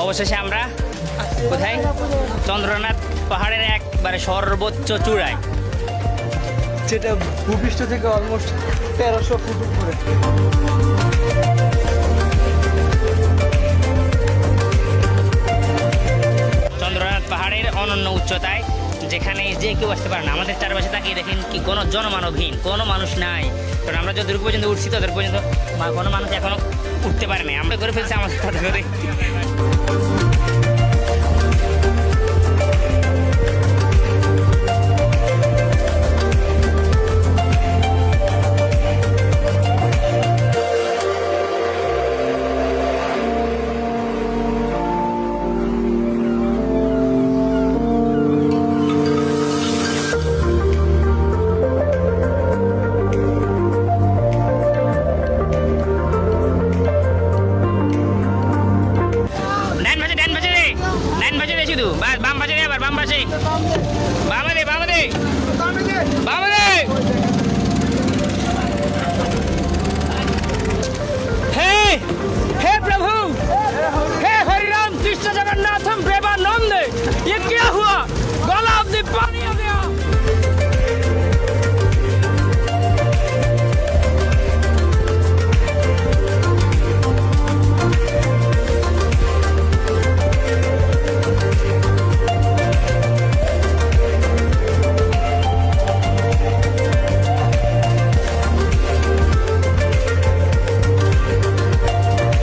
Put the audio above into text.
অবশেষে আমরা কোথায়? চন্দ্রনাথ পাহাড়ের একবারে সর্বোচ্চ চূড়ায়, যেটা ভূপৃষ্ঠ থেকে অলমোস্ট 1300 ফুট উপরে। চন্দ্রনাথ পাহাড়ের অনন্য উচ্চতায়, যেখানে যে কেউ আসতে পারে না। আমাদের চারপাশে তাকিয়ে দেখেন কি কোনো জনমানবহীন, কোনো মানুষ নাই। কারণ আমরা যতদূর পর্যন্ত উঠছি ততদূর পর্যন্ত কোনো মানুষ এখনো উঠতে পারে নাই। আমরা করে ফেলছি আমাদের কথা করে। শুধু বাম পাশে আবার বাম পাশে, বামে দে বামে দে বামে দে।